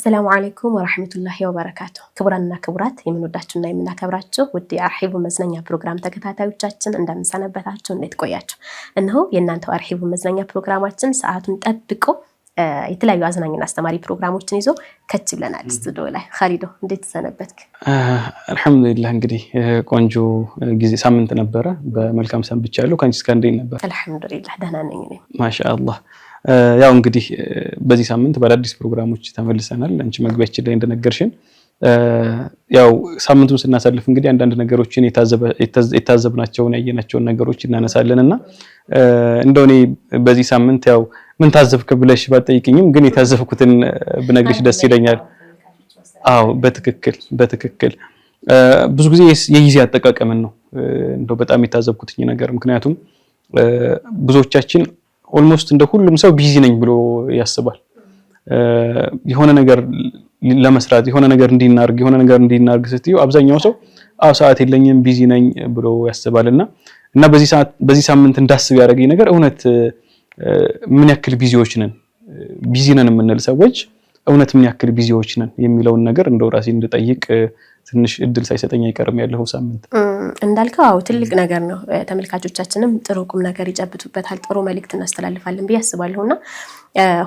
السلام عليكم ورحمة الله وبركاته. كبرنا كبرات የምንወዳችሁና የምናከብራችሁ ውድ አርሂቡ መዝናኛ ፕሮግራም ተከታታዮቻችን እንደምን ሰነበታችሁ እንዴት ቆያችሁ? እነሆ የእናንተው አርሂቡ መዝናኛ ፕሮግራማችን ሰዓቱን ጠብቆ የተለያዩ አዝናኝና አስተማሪ ፕሮግራሞችን ይዞ ከች ብለናል ስቱዲዮ ላይ። ኻሊዶ እንዴት ሰነበትክ? አልহামዱሊላህ እንግዲህ ቆንጆ ጊዜ ሳምንት ነበረ በመልካም ሰንብቻለሁ። ካንቺስ ጋር እንዴት ነበር? አልহামዱሊላህ ደህና ነኝ እኔ ማሻአላህ። ያው እንግዲህ በዚህ ሳምንት በአዲስ ፕሮግራሞች ተመልሰናል። አንቺ መግቢያችን ላይ እንደነገርሽን ያው ሳምንቱን ስናሳልፍ እንግዲህ አንዳንድ ነገሮችን የታዘብናቸውን ያየናቸውን ነገሮች እናነሳለንና እንደው እኔ በዚህ ሳምንት ያው ምን ታዘብክ ብለሽ ባጠይቅኝም ግን የታዘብኩትን ብነግርሽ ደስ ይለኛል። አዎ በትክክል ብዙ ጊዜ የጊዜ አጠቃቀምን ነው እንደው በጣም የታዘብኩትኝ ነገር። ምክንያቱም ብዙዎቻችን ኦልሞስት እንደ ሁሉም ሰው ቢዚ ነኝ ብሎ ያስባል። የሆነ ነገር ለመስራት የሆነ ነገር እንዲናርግ ስትዩ አብዛኛው ሰው ሰዓት የለኝም ቢዚ ነኝ ብሎ ያስባልና በዚህ ሳምንት እንዳስብ ያደረገኝ ነገር እውነት ምን ያክል ቢዚዎች ነን የምንል ሰዎች እውነት ምን ያክል ቢዚዎች ነን የሚለውን ነገር እንደው ራሴ እንድጠይቅ ትንሽ እድል ሳይሰጠኝ አይቀርም ያለው ሳምንት። እንዳልከው ትልቅ ነገር ነው። ተመልካቾቻችንም ጥሩ ቁም ነገር ይጨብጡበታል፣ ጥሩ መልእክት እናስተላልፋለን ብዬ አስባለሁና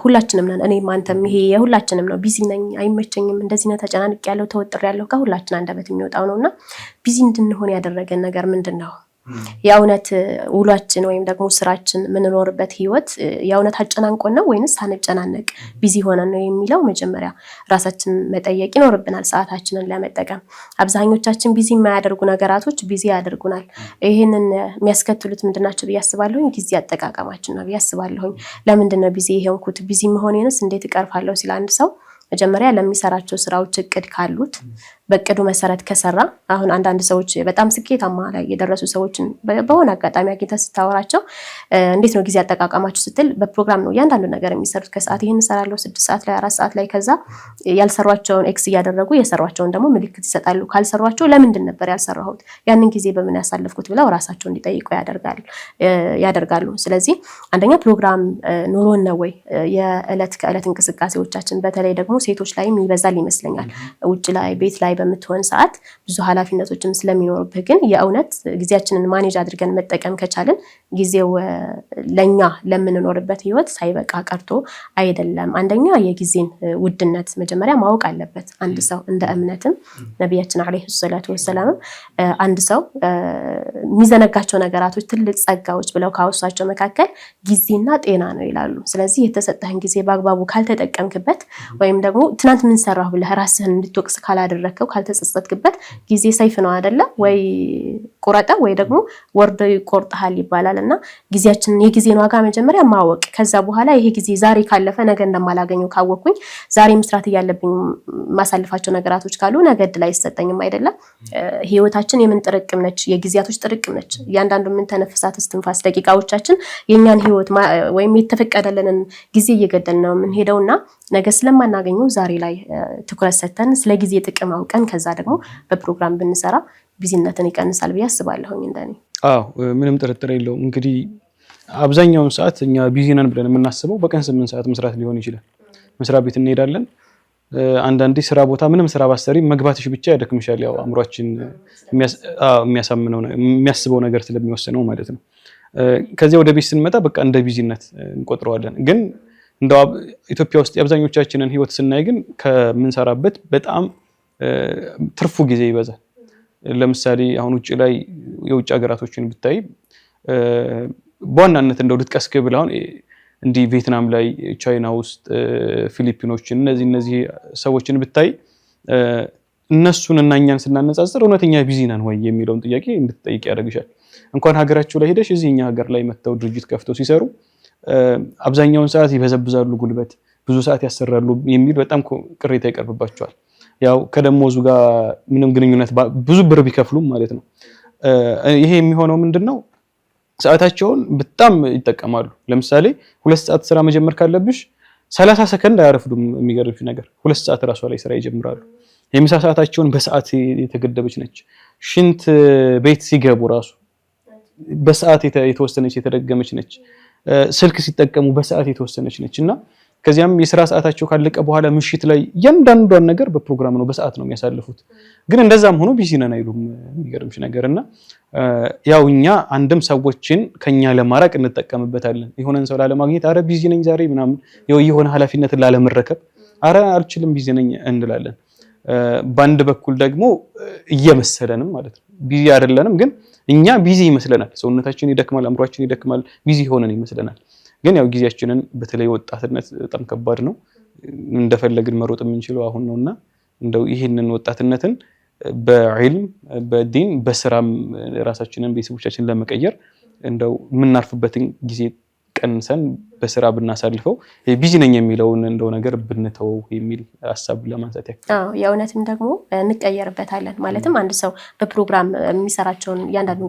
ሁላችንም ነን እኔም አንተም ይሄ የሁላችንም ነው። ቢዚ ነኝ አይመቸኝም እንደዚህ ነው ተጨናንቅ ያለው ተወጥር ያለው ከሁላችን አንደበት የሚወጣው ነውና ቢዚ እንድንሆን ያደረገን ነገር ምንድነው? የእውነት ውሏችን ወይም ደግሞ ስራችን ምንኖርበት ህይወት የእውነት አጨናንቆን ነው ወይንስ ሳንጨናነቅ ቢዚ ሆነን ነው የሚለው መጀመሪያ ራሳችን መጠየቅ ይኖርብናል። ሰዓታችንን ለመጠቀም አብዛኞቻችን ቢዚ የማያደርጉ ነገራቶች ቢዚ ያደርጉናል። ይሄንን የሚያስከትሉት ምንድናቸው ብዬ አስባለሁ? ጊዜ አጠቃቀማችን ነው ብዬ አስባለሁ። ለምንድን ነው ቢዚ የሆንኩት? ቢዚ መሆኔንስ እንዴት እቀርፋለሁ ሲል አንድ ሰው መጀመሪያ ለሚሰራቸው ስራዎች እቅድ ካሉት በእቅዱ መሰረት ከሰራ አሁን አንዳንድ ሰዎች በጣም ስኬታማ ላይ የደረሱ ሰዎችን በሆነ አጋጣሚ አግኝተህ ስታወራቸው እንዴት ነው ጊዜ አጠቃቀማችሁ ስትል በፕሮግራም ነው እያንዳንዱ ነገር የሚሰሩት። ከሰዓት ይሄን እሰራለሁ 6 ሰዓት ላይ 4 ሰዓት ላይ ከዛ ያልሰሯቸውን ኤክስ እያደረጉ የሰሯቸውን ደግሞ ምልክት ይሰጣሉ። ካልሰሯቸው ለምንድን ነበር ያልሰራሁት ያንን ጊዜ በምን ያሳለፍኩት ብለው ራሳቸውን እንዲጠይቁ ያደርጋሉ። ስለዚህ አንደኛ ፕሮግራም ኑሮን ነው ወይ የእለት ከእለት እንቅስቃሴዎቻችን በተለይ ደግሞ ሴቶች ላይም ይበዛል ይመስለኛል። ውጭ ላይ ቤት ላይ በምትሆን ሰዓት ብዙ ኃላፊነቶችም ስለሚኖርብህ ግን የእውነት ጊዜያችንን ማኔጅ አድርገን መጠቀም ከቻልን ጊዜው ለኛ ለምንኖርበት ህይወት ሳይበቃ ቀርቶ አይደለም። አንደኛ የጊዜን ውድነት መጀመሪያ ማወቅ አለበት አንድ ሰው። እንደ እምነትም ነብያችን አለይሂ ሰላቱ ወሰለም አንድ ሰው የሚዘነጋቸው ነገራቶች ትልቅ ጸጋዎች ብለው ካወሳቸው መካከል ጊዜና ጤና ነው ይላሉ። ስለዚህ የተሰጠህን ጊዜ በአግባቡ ካልተጠቀምክበት ወይም ደግሞ ትናንት ምን ሰራሁ ብለህ ራስህን እንድትወቅስ ካላደረከው ካልተጸጸትክበት ጊዜ ሰይፍ ነው አይደለ ወይ ቁረጠው ወይ ደግሞ ወርዶ ይቆርጣል ይባላልና ጊዜያችንን የጊዜን ዋጋ መጀመሪያ ማወቅ ከዛ በኋላ ይሄ ጊዜ ዛሬ ካለፈ ነገ እንደማላገኘው ካወቅኩኝ ዛሬ መስራት ያለብኝ ማሳልፋቸው ነገራቶች ካሉ ነገ እድል አይሰጠኝም አይደለ። ህይወታችን የምን ጥርቅም ነች? የጊዜያቶች ጥርቅም ነች። እያንዳንዱ ምን ተነፍሳት እስትንፋስ ደቂቃዎቻችን የኛን ህይወት ወይም የተፈቀደልንን ጊዜ እየገደልን ነው የምንሄደውና ነገ ስለማናገኘው ዛሬ ላይ ትኩረት ሰጥተን ስለ ጊዜ ጥቅም አውቀን ከዛ ደግሞ በፕሮግራም ብንሰራ ቢዚነትን ይቀንሳል ብዬ አስባለሁኝ እንደኔ። ምንም ጥርጥር የለውም። እንግዲህ አብዛኛውን ሰዓት እኛ ቢዚ ነን ብለን የምናስበው በቀን 8 ሰዓት መስራት ሊሆን ይችላል። መስራት ቤት እንሄዳለን። አንዳንዴ ስራ ቦታ ምንም ስራ ባሰሪ መግባትሽ ብቻ ያደክምሻል። ያው አእምሮአችን የሚያስበው ነገር ስለሚወስነው ማለት ነው። ከዚያ ወደ ቤት ስንመጣ በቃ እንደ ቢዚነት እንቆጥረዋለን። ግን እንደው ኢትዮጵያ ውስጥ የአብዛኞቻችንን ህይወት ስናይ ግን ከምንሰራበት በጣም ትርፉ ጊዜ ይበዛል። ለምሳሌ አሁን ውጭ ላይ የውጭ ሀገራቶችን ብታይ በዋናነት እንደው ልጥቀስክ ብለው አሁን እንዲህ ቪየትናም ላይ ቻይና ውስጥ ፊሊፒኖችን እነዚህ ሰዎችን ብታይ እነሱን እና እኛን ስናነጻጽር እውነተኛ ቢዚ ነን ወይ የሚለውን ጥያቄ እንድትጠይቅ ያደርግሻል። እንኳን ሀገራቸው ላይ ሄደሽ እዚህኛ ሀገር ላይ መተው ድርጅት ከፍተው ሲሰሩ አብዛኛውን ሰዓት ይበዘብዛሉ፣ ጉልበት ብዙ ሰዓት ያሰራሉ የሚል በጣም ቅሬታ ይቀርብባቸዋል። ያው ከደሞዙ ጋር ምንም ግንኙነት ብዙ ብር ቢከፍሉም ማለት ነው። ይሄ የሚሆነው ምንድነው? ሰዓታቸውን በጣም ይጠቀማሉ። ለምሳሌ 2 ሰዓት ስራ መጀመር ካለብሽ 30 ሰከንድ አያረፍዱም። የሚገርምሽ ነገር 2 ሰዓት ራሷ ላይ ስራ ይጀምራሉ። የምሳ ሰዓታቸውን በሰዓት የተገደበች ነች። ሽንት ቤት ሲገቡ ራሱ በሰዓት የተወሰነች የተደገመች ነች። ስልክ ሲጠቀሙ በሰዓት የተወሰነች ነች እና ከዚያም የሥራ ሰዓታቸው ካለቀ በኋላ ምሽት ላይ እያንዳንዷን ነገር በፕሮግራም ነው በሰዓት ነው የሚያሳልፉት። ግን እንደዛም ሆኖ ቢዚ ነን አይሉም። የሚገርምሽ ነገርና ያው እኛ አንድም ሰዎችን ከኛ ለማራቅ እንጠቀምበታለን። የሆነን ሰው ላለማግኘት አረ ቢዚ ነኝ ዛሬ ምናምን የሆነ ኃላፊነትን ላለመረከብ አረ አልችልም ቢዚ ነኝ እንላለን። በአንድ በኩል ደግሞ እየመሰለንም ማለት ነው ቢዚ አይደለንም፣ ግን እኛ ቢዚ ይመስለናል። ሰውነታችን ይደክማል፣ አእምሯችን ይደክማል፣ ቢዚ ሆነን ይመስለናል። ግን ያው ጊዜያችንን በተለይ ወጣትነት በጣም ከባድ ነው። እንደፈለግን መሮጥ የምንችለው አሁን ነውና እንደው ይሄንን ወጣትነትን በዕልም በዲን በስራም ራሳችንን ቤተሰቦቻችንን ለመቀየር እንደው የምናርፍበትን ጊዜ ቀንሰን በስራ ብናሳልፈው ቢዚ ነኝ የሚለውን እንደው ነገር ብንተው የሚል ሐሳብ ለማንሳት ያክል። የእውነትም ደግሞ እንቀየርበታለን። ማለትም አንድ ሰው በፕሮግራም የሚሰራቸውን ያንዳንዱ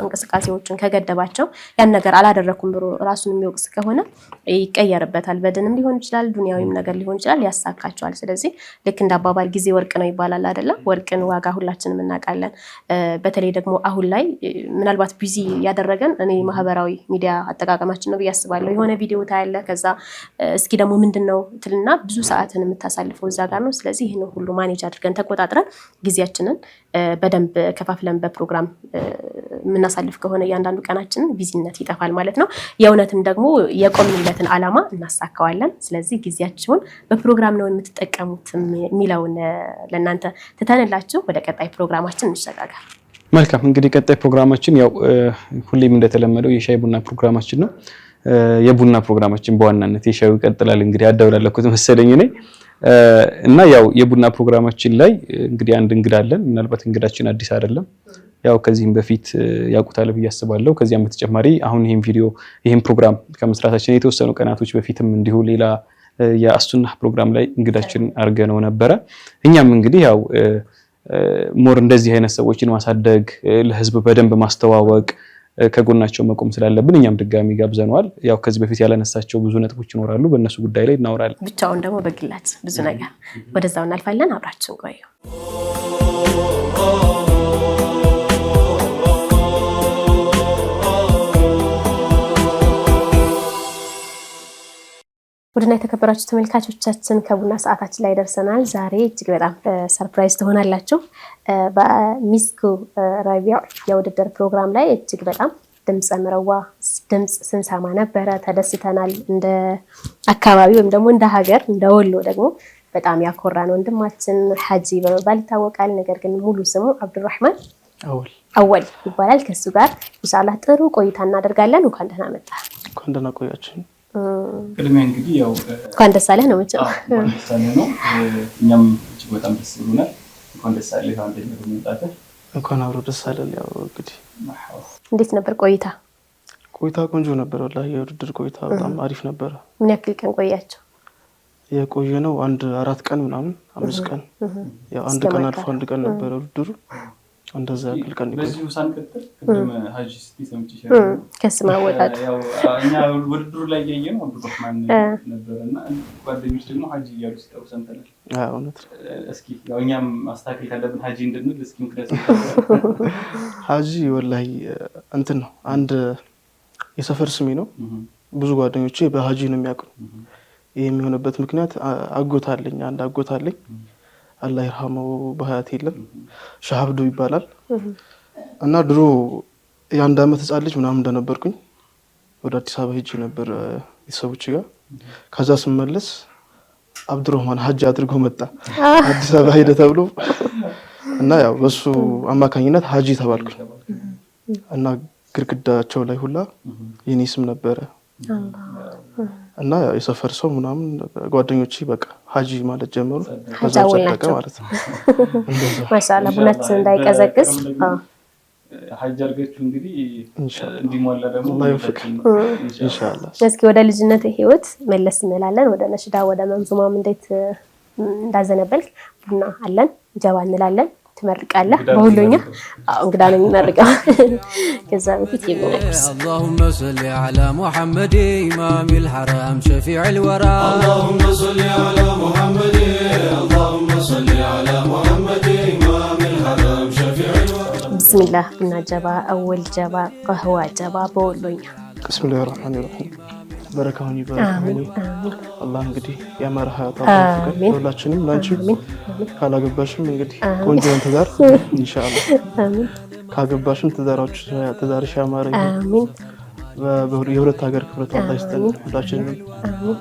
እንቅስቃሴዎችን ከገደባቸው ያን ነገር አላደረኩም ብሎ ራሱን የሚወቅስ ከሆነ ይቀየርበታል። በድንም ሊሆን ይችላል፣ ዱንያዊም ነገር ሊሆን ይችላል፣ ያሳካቸዋል። ስለዚህ ልክ እንደ አባባል ጊዜ ወርቅ ነው ይባላል አይደለም? ወርቅን ዋጋ ሁላችንም እናውቃለን። በተለይ ደግሞ አሁን ላይ ምናልባት ቢዚ ያደረገን እኔ ማህበራዊ ሚዲያ አጠቃቀማችን ነው ያስባለሁ። የሆነ ቪዲዮ ታያለ፣ ከዛ እስኪ ደግሞ ምንድነው ትልና ብዙ ሰዓትን የምታሳልፈው እዛ ጋር ነው። ስለዚህ ይሄን ሁሉ ማኔጅ አድርገን ተቆጣጥረን ጊዜያችንን በደንብ ከፋፍለን በፕሮግራም የምናሳልፍ ከሆነ እያንዳንዱ ቀናችንን ቢዚነት ይጠፋል ማለት ነው። የእውነትም ደግሞ የቆምንለትን ዓላማ እናሳካዋለን። ስለዚህ ጊዜያችሁን በፕሮግራም ነው የምትጠቀሙት የሚለውን ለእናንተ ትተንላችሁ ወደ ቀጣይ ፕሮግራማችን እንሸጋገር። መልካም እንግዲህ ቀጣይ ፕሮግራማችን ያው ሁሌም እንደተለመደው የሻይ ቡና ፕሮግራማችን ነው። የቡና ፕሮግራማችን በዋናነት የሻዩ ይቀጥላል። እንግዲህ አደውላለኩት መሰለኝ እኔ እና ያው የቡና ፕሮግራማችን ላይ እንግዲህ አንድ እንግዳ አለን። ምናልባት እንግዳችን አዲስ አይደለም፣ ያው ከዚህም በፊት ያውቁታል ብዬ አስባለሁ። ከዚያም በተጨማሪ አሁን ይሄን ፕሮግራም ከመስራታችን የተወሰኑ ቀናቶች በፊትም እንዲሁ ሌላ የአሱና ፕሮግራም ላይ እንግዳችን አድርገነው ነበረ። እኛም እንግዲህ ያው ሞር እንደዚህ አይነት ሰዎችን ማሳደግ ለህዝብ በደንብ ማስተዋወቅ ከጎናቸው መቆም ስላለብን እኛም ድጋሚ ጋብዘነዋል። ያው ከዚህ በፊት ያለነሳቸው ብዙ ነጥቦች ይኖራሉ፣ በእነሱ ጉዳይ ላይ እናወራለን። ብቻውን ደግሞ በግላት ብዙ ነገር ወደዛው እናልፋለን። አብራችን ቆዩ። ወደና የተከበራችሁ ተመልካቾቻችን ከቡና ሰዓታችን ላይ ደርሰናል። ዛሬ እጅግ በጣም ሰርፕራይዝ ትሆናላችሁ። በሚስኩ ራቢያ የውድድር ፕሮግራም ላይ እጅግ በጣም ድምጽ መረዋ ድምጽ ስንሰማ ነበረ፣ ተደስተናል። እንደ አካባቢ ወይም ደግሞ እንደ ሀገር እንደ ወሎ ደግሞ በጣም ያኮራን ወንድማችን ሐጂ በመባል ይታወቃል። ነገር ግን ሙሉ ስሙ አብዱራህማን አወል ይባላል። ከሱ ጋር ኢንሻአላህ ጥሩ ቆይታ እናደርጋለን። እንኳን ደህና መጣ። እንኳን ደህና ቆያችሁ። ቅድሚያ እንግዲህ ያው እንኳን ደስ አለህ ነው የምትለው። እንኳን ደስ አለህ ነው። እኛም እጅግ በጣም ደስ ብሎናል። እንኳን ደስ አለህ አንደኛ በመምጣትህ። እንኳን አብሮ ደስ አለን። ያው እንግዲህ እንዴት ነበር ቆይታ? ቆይታ ቆንጆ ነበር ወላሂ። የውድድር ቆይታ በጣም አሪፍ ነበር። ምን ያክል ቀን ቆያችሁ? የቆየነው 4 ቀን ምናምን 5 ቀን። ያው አንድ ቀን አልፎ አንድ ቀን ነበር ውድድሩ። እንደዛ ያክል ቀን ይቆይ። በዚሁ ሳንቀጥል ቅድም ሐጂ ስትሰምጪ ይችላል ከስማ ወጣት ያው እኛ ውድድሩ ላይ ያየነው አብዱራህማን ነበርና ጓደኞች ደግሞ ሐጂ እያሉ ሲጠሩ ሰምተናል። እውነት። እስኪ ያው እኛም ማስተካከል ካለብን ሐጂ እንድንል እስኪ ምክንያት ሐጂ ወላሂ እንትን ነው፣ አንድ የሰፈር ስሜ ነው። ብዙ ጓደኞቼ በሐጂ ነው የሚያውቁ። ይሄ የሚሆነበት ምክንያት አጎት አለኝ፣ አንድ አጎት አለኝ። አላህ ይርሐመው በሐያት የለም፣ ሻሃብዱ ይባላል። እና ድሮ የ1 ዓመት ህፃን ልጅ ምናምን እንደነበርኩኝ ወደ አዲስ አበባ ሄጄ ነበር ቤተሰቦቼ ጋር። ከዛ ስመለስ አብዱራህማን ሐጂ አድርጎ መጣ አዲስ አበባ ሄደ ተብሎ እና ያው በሱ አማካኝነት ሐጂ ተባልኩኝ። እና ግድግዳቸው ላይ ሁላ የኔ ስም ነበረ። እና የሰፈር ሰው ምናምን ጓደኞቼ በቃ ሐጂ ማለት ጀመሩ። ከዛ ተጠቀ ማለት ነው። ማሻአላ ቡናት እንዳይቀዘቅዝ ሐጂ አድርገችሁ እንግዲህ እንዲሞላ ደግሞ ኢንሻአላህ። እስኪ ወደ ልጅነት ህይወት መለስ እንላለን። ወደ ነሽዳ ወደ መንዙማም እንዴት እንዳዘነበልክ ቡና አለን ጀባ እንላለን። ትመርቃለህ በሁሉኛ እንግዳ ነው የሚመርቀው። ከዛ በፊት ይመርቅስ اللهم صل على محمد امام الحرم شفيع الورى اللهم صل على محمد اللهم صل على محمد امام الحرم شفيع الورى بسم الله ቡና ጀባ አወል ጀባ قهوه ጀባ በሁሉኛ بسم الله الرحمن الرحيم በረካውን ይባርካው አላህ እንግዲህ ያማረ ሀያት አባፍቀን ሁላችንም ላንቺ ካላገባሽም እንግዲህ ቆንጆን ትዳር ኢንሻአላህ አሜን ካገባሽም ትዳርሽ ያማረ አሜን የሁለት ሀገር ክብረት አላህ ይስጠን ሁላችንም አሜን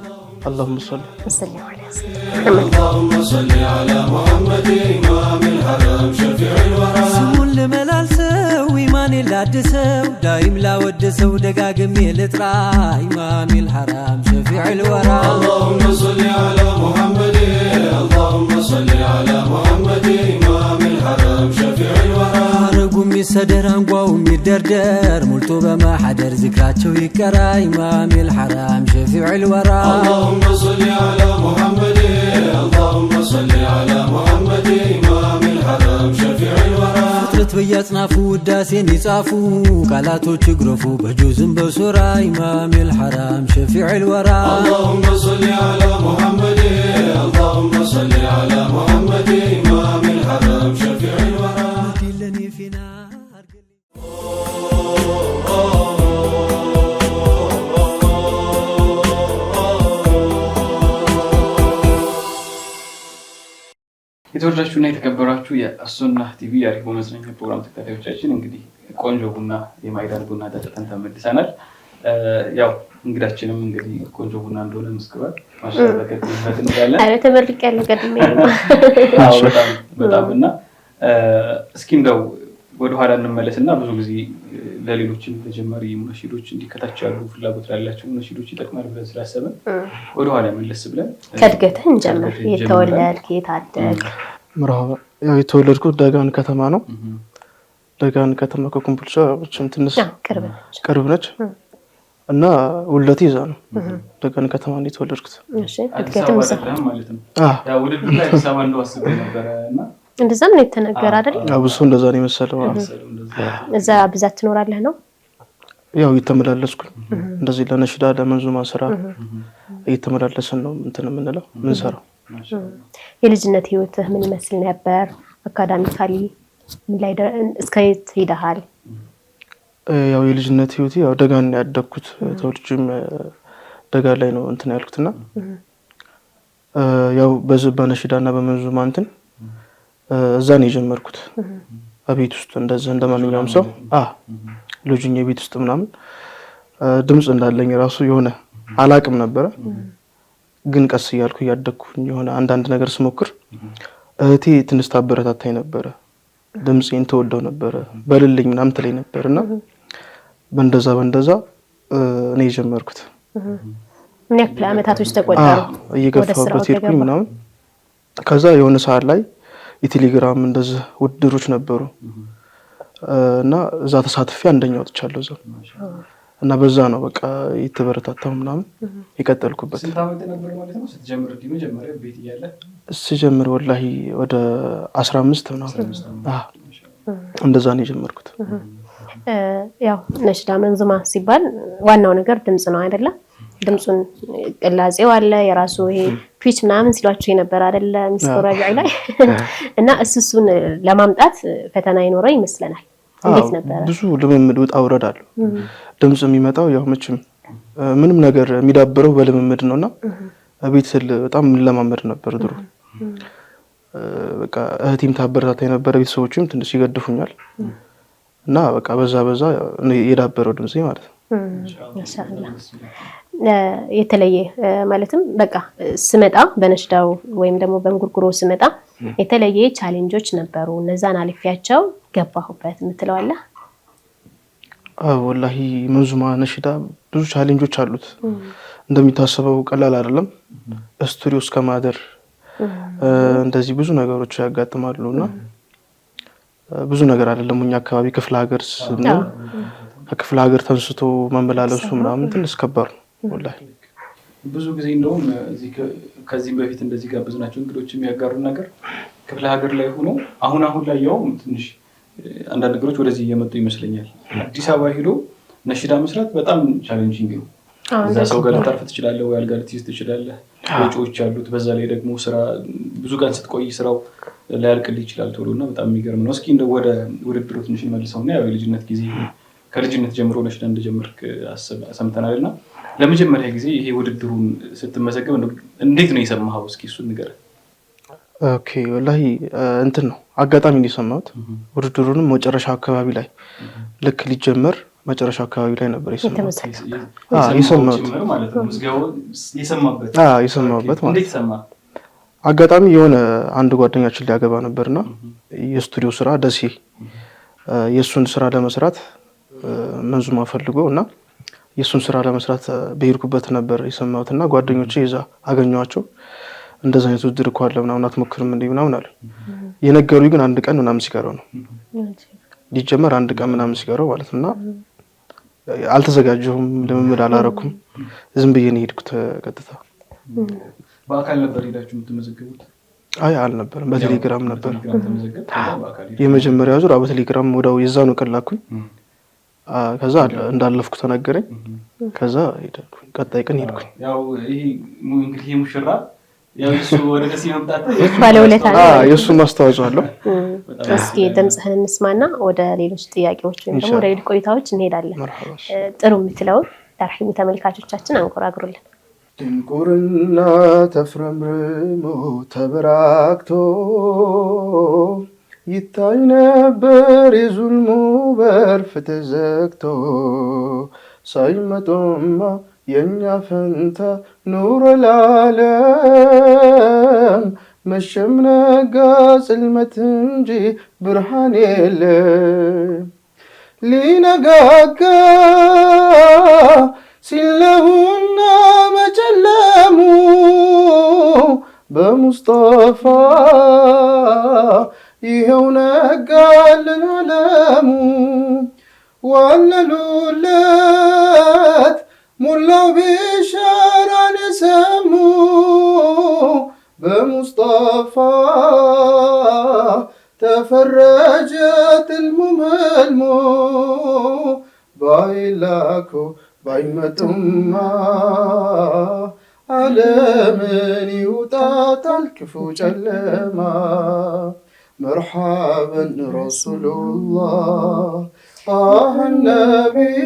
اللهم صل وسلم على سيدنا اللهم صل على محمد امام الحرم شفيع الورى سمون لملالسو ايمان لادسو دايم لا ودسو دغاغمي لطرا امام الحرم شفيع الورى اللهم صل على محمد اللهم صل على محمد امام الحرم شفيع الورى رغم يسدر انقاو ميدردر ملتو بما حدر ذكراچو يقرا امام الحرم شفيع الورى اللهم صل على محمد اللهم صل على محمد امام الحرم شفيع الورى فطرت بيصنافو وداسين يصافو قالاتوچ غرفو بجوزن بسورا امام الحرم شفيع الورى اللهم صل على محمد اللهم صل على محمد امام الحرم شفيع الورى كلني فينا የተወደዳችሁና የተከበራችሁ የአሱና ቲቪ የአሪፍ መዝናኛ ፕሮግራም ተከታታዮቻችን እንግዲህ ቆንጆ ቡና የማይዳን ቡና ጠጥተን ተመልሰናል። ያው እንግዳችንም እንግዲህ ቆንጆ ቡና እንደሆነ መስክሯል። ማሻአላ ከጥበት እንላለን። አረ ተመርቀያለሁ ቀድሜ። አዎ በጣም እና እስኪ እንደው ወደ ኋላ እንመለስና ብዙ ጊዜ ለሌሎችም ለጀማሪ ሙነሺዶች እንዲከታች ያሉ ፍላጎት ያላቸው ሙነሺዶች ይጠቅማል ብለን ስላሰብን ወደ ኋላ መለስ ብለን ከድገትህ እንጀምር። የተወለድክ የታደግ? መርሃባ። ያው የተወለድኩት ደጋን ከተማ ነው። ደጋን ከተማ ከኮምቦልቻ ብቻም ትንሽ ቅርብ ነች እና ውለቴ እዛ ነው። ደጋን ከተማ ነው የተወለድኩት። እሺ እድገትም ማለት ነው። ያው ውድድር ላይ ተሰማ እንደው አስቤ ነበርና እንደዛም ነው የተነገረ አይደል? አብሶ እንደዛ ነው የመሰለው። እዛ ብዛት ትኖራለህ ነው? ያው እየተመላለስኩ እንደዚህ ለነሽዳ ለመንዙማ ስራ እየተመላለስን ነው እንትን የምንለው ምን ሰራው። የልጅነት ህይወትህ ምን ይመስል ነበር? አካዳሚካሊ ምን ላይ እስከ የት ሄደሃል? ያው የልጅነት ህይወቴ ያው ደጋን ያደግኩት ተወልጄም ደጋ ላይ ነው እንትን ያልኩትና ያው በነሽዳና በመንዙማ እንትን እዛ ነው የጀመርኩት። በቤት ውስጥ እንደዚህ እንደማንኛውም ሰው ልጅኛ ቤት ውስጥ ምናምን ድምጽ እንዳለኝ ራሱ የሆነ አላቅም ነበር። ግን ቀስ እያልኩ ያደግኩኝ የሆነ አንዳንድ ነገር ስሞክር እህቴ ትንሽ ታበረታታኝ ነበር። ድምጽን ተወደው ነበር በልልኝ ምናምን ትለኝ ነበርና በእንደዛ እኔ የጀመርኩት። ምን ያክል አመታቶች ተቆጠሩ? እየገፋሁበት ሄድኩኝ ምናምን። ከዛ የሆነ ሰዓት ላይ የቴሌግራም እንደዚህ ውድድሮች ነበሩ እና እዛ ተሳትፌ አንደኛ ወጥቻለሁ እዛ እና በዛ ነው በቃ የተበረታታው ምናምን የቀጠልኩበት። ስንት አመት ነበር ማለት ነው ስትጀምር? መጀመሪያ ቤት እያለ ስጀምር ወላሂ ወደ 15 ምናምን እንደዛ ነው የጀመርኩት። ያው ነሽዳ መንዙማ ሲባል ዋናው ነገር ድምጽ ነው አይደለ? ድምጹን ቅላጼው አለ የራሱ ይሄ ፒች ምናምን ሲሏቸው የነበር አይደለ? ሚስኮራቢዕ ላይ እና እሱን ለማምጣት ፈተና ይኖረው ይመስለናል። እንዴት ነበር? ብዙ ልምምድ ውጣ ውረድ አለው። ድምጽ የሚመጣው ያው መቼም ምንም ነገር የሚዳብረው በልምምድ ነውና ቤት ስል በጣም ለማመድ ነበር ድሮ። በቃ እህቴም ታበረታታኝ ነበር፣ ቤተሰቦችም ትንሽ ይገድፉኛል እና በቃ በዛ የዳበረው ድምጽ ማለት ነው። ማሻአላ የተለየ ማለትም በቃ ስመጣ በነሽዳው ወይም ደግሞ በእንጉርጉሮ ስመጣ የተለየ ቻሌንጆች ነበሩ። እነዛን አልፊያቸው ገባሁበት የምትለው አለ? ወላሂ መንዙማ ነሽዳ ብዙ ቻሌንጆች አሉት። እንደሚታሰበው ቀላል አይደለም። ስቱዲዮ እስከ ማደር እንደዚህ ብዙ ነገሮች ያጋጥማሉና ብዙ ነገር አይደለም። እኛ አካባቢ ክፍለ ሀገር ስንል ከክፍለ ሀገር ተንስቶ መመላለሱ ምናምን ትንሽ ከባድ ነው ወላሂ። ብዙ ጊዜ እንደውም እዚህ ከዚህም በፊት እንደዚህ ጋብዝናቸው እንግዶች የሚያጋሩ ነገር ክፍለ ሀገር ላይ ሆኖ አሁን ላይ ያው ትንሽ አንዳንድ ነገሮች ወደዚህ እየመጡ ይመስለኛል። አዲስ አበባ ሄዶ ነሽዳ መስራት በጣም ቻሌንጂንግ ነው። እዛ ሰው ጋር ልታርፍ ትችላለህ ወይ አልጋ ልትይዝ ትችላለህ። ወጪዎች አሉት። በዛ ላይ ደግሞ ስራ ብዙ ቀን ስትቆይ ስራው ላያልቅልህ ይችላል ቶሎና በጣም የሚገርም ነው። እስኪ እንደው ወደ ውድድሩ ትንሽ መልሰውና ያው የልጅነት ጊዜ ከልጅነት ጀምሮ ነሽዳ እንደጀመርክ ሰምተናልና ለመጀመሪያ ጊዜ ይሄ ውድድሩን ስትመዘገብ እንዴት ነው የሰማኸው? እስኪ እሱን ንገረን። ኦኬ ወላሂ እንትን ነው አጋጣሚ ነው የሰማሁት። ውድድሩንም መጨረሻ አካባቢ ላይ ልክ ሊጀመር መጨረሻ አካባቢ ላይ ነበር የሰማሁት። የሰማሁት ማለት ነው። አጋጣሚ የሆነ አንድ ጓደኛችን ሊያገባ ነበርና የስቱዲዮ ስራ ደሴ የሱን ስራ ለመስራት መንዙማ ፈልጎ እና የሱን ስራ ለመስራት በሄድኩበት ነበር የሰማሁትና ጓደኞቼ ይዛ አገኘኋቸው። እንደዛ አይነት ውድድር እኮ አለ ምናምን አትሞክርም እንዴ ምናምን አለ። የነገሩኝ ግን አንድ ቀን ምናምን ሲቀረው ነው ሊጀመር አንድ ቀን ምናምን ሲቀረው ማለት ነውና አልተዘጋጀሁም፣ ልምምድ አላረኩም። ዝም ብዬ ነው የሄድኩት ቀጥታ። በአካል ነበር ሄዳችሁ የምትመዘገቡት? አይ አልነበረም፣ በቴሌግራም ነበር የመጀመሪያው ዙር። በቴሌግራም ወዳው የዛኑ ቀን ላኩኝ። ከዛ እንዳለፍኩ ተነገረኝ። ከዛ ሄድኩኝ፣ ቀጣይ ቀን ሄድኩኝ። ያው ይሄ እንግዲህ ሙሽራ ያው እሱ ወደ ደስ ይመጣጣ ባለውለታ የሱ ማስተዋጽኦ አለው። እስኪ ድምጽህን እንስማና ወደ ሌሎች ጥያቄዎች ወይም ደግሞ ወደ ሌሎች ቆይታዎች እንሄዳለን። ጥሩ የምትለው ለርሂሙ ተመልካቾቻችን አንቆራግሩልን። ድንቁርና ተፍረምርሞ ተበራክቶ ይታይ ነበር የዙልሙ በር ተዘግቶ ሳይመጡማ የኛ ፈንታ ኑር ለዓለም መሸም ነጋ ጽልመት እንጂ ብርሃን የለም ሊነጋጋ ሲለውና መጨለሙ በሙስጠፋ ይኸው ነጋልን ዓለሙ ዋለሉለት ሙላው ቢሻራን የሰሙ በሙስጠፋ ተፈረጀት ልሙመልሞ ባይላኮ ባይመጡማ ዓለምን ይውጣታል ክፉ ጨለማ መርሐበን ረሱሉላህ ነቢይ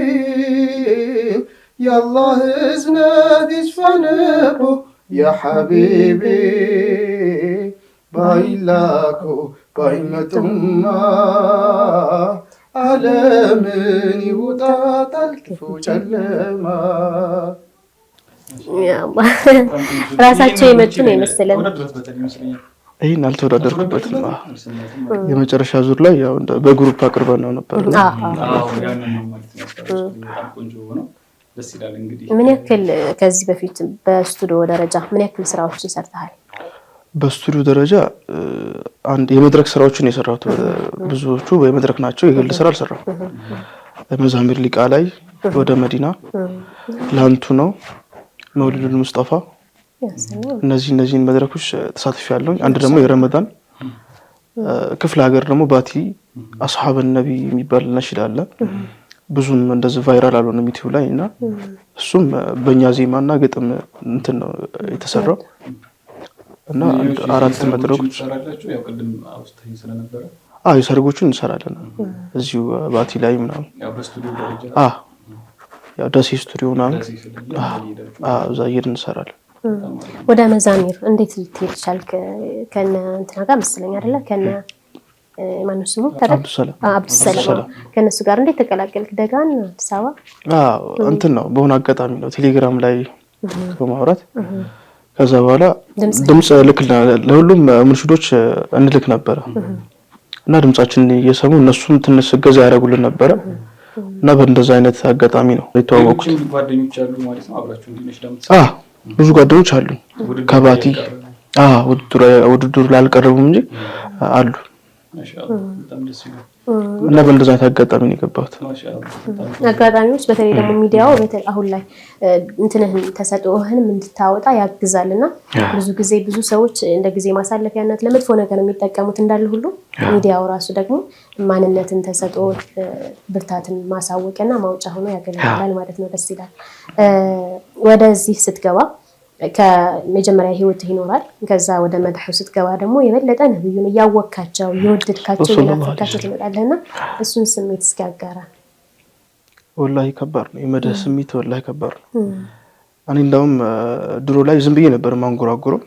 ያላህ እዝነት ይስፈንቦ ያ ሐቢቢ ባይላኮ ባይመጡማ ዓለምን ይውጣታል ክፉ ጨለማ። ራሳቸው የመጡ ነው የመሰለን። ይሄን አልተወዳደርኩበትም። የመጨረሻ ዙር ላይ ያው በግሩፕ አቅርበን ነው ነበር። ምን ያክል ከዚህ በፊት በስቱዲዮ ደረጃ ምን ያክል ስራዎችን ሰርተሃል? በስቱዲዮ ደረጃ አንድ የመድረክ ስራዎችን የሰራሁት ብዙዎቹ የመድረክ ናቸው። የግል ስራ አልሰራሁም። መዛሚር ሊቃ ላይ ወደ መዲና ላንቱ ነው መውሊዱል ሙስጠፋ እነዚህን መድረኮች ተሳትፌያለሁ። አንድ ደግሞ የረመዳን ክፍለ ሀገር ደግሞ ባቲ አስሐበ ነብይ የሚባል ነሽድ አለ። ብዙም እንደዚህ ቫይራል አልሆነም ዩቲዩብ ላይ እና እሱም በእኛ ዜማና ግጥም እንትን ነው የተሰራው እና አራት መድረኮች ያው ቅድም አውስተኝ ስለነበረ የሰርጎቹን እንሰራለን እዚሁ ባቲ ላይ ምናምን ያው በስቱዲዮ ደረጃ ያው ደሴ ስቱዲዮ ምናምን እዛ ሄደን እንሰራለን። ወደ መዛሚር እንዴት ልትሄድ ቻልክ? ከነ እንትና ጋር መሰለኝ አይደለ? ከነ ማን ነው ስሙ? አብዱሰላም ከነሱ ጋር እንዴት ተቀላቀልክ? ደጋን አዲስ አበባ እንትን ነው በሆነ አጋጣሚ ነው ቴሌግራም ላይ በማውራት ከዛ በኋላ ድምጽ ልክልና ለሁሉም ሙንሽዶች እንልክ ነበር እና ድምጻችንን እየሰሙ እነሱም ትንሽ ገዛ ያደርጉልን ነበር እና በእንደዛ አይነት አጋጣሚ ነው የተዋወቁት። ጓደኞች አሉ ማለት ነው አብራችሁ እንዲነሽ ደምጽ ብዙ ጓደኞች አሉ ከባቲ ውድድሩ ላልቀረቡም እንጂ አሉ እና በእንደዛ አይነት አጋጣሚ ነው የገባሁት። አጋጣሚዎች በተለይ ደግሞ ሚዲያው በተለይ አሁን ላይ እንትንህን ተሰጥኦህንም እንድታወጣ ያግዛልና ብዙ ጊዜ ብዙ ሰዎች እንደ ጊዜ ማሳለፊያነት ለመጥፎ ነገር የሚጠቀሙት እንዳለ ሁሉ ሚዲያው ራሱ ደግሞ ማንነትን ተሰጥኦ ብርታትን ማሳወቅና ማውጫ ሆኖ ያገለግላል ማለት ነው። ደስ ይላል። ወደዚህ ስትገባ ከመጀመሪያ ህይወት ይኖራል። ከዛ ወደ መድሑ ስትገባ ደግሞ የበለጠ ነብዩን እያወካቸው እየወደድካቸው እያፈካቸው ትመጣለህና እሱን ስሜት እስኪያጋራ። ወላሂ ከባድ ነው የመድህ ስሜት ወላሂ ከባድ ነው። እኔ እንደውም ድሮ ላይ ዝም ብዬ ነበር ማንጎራጎረው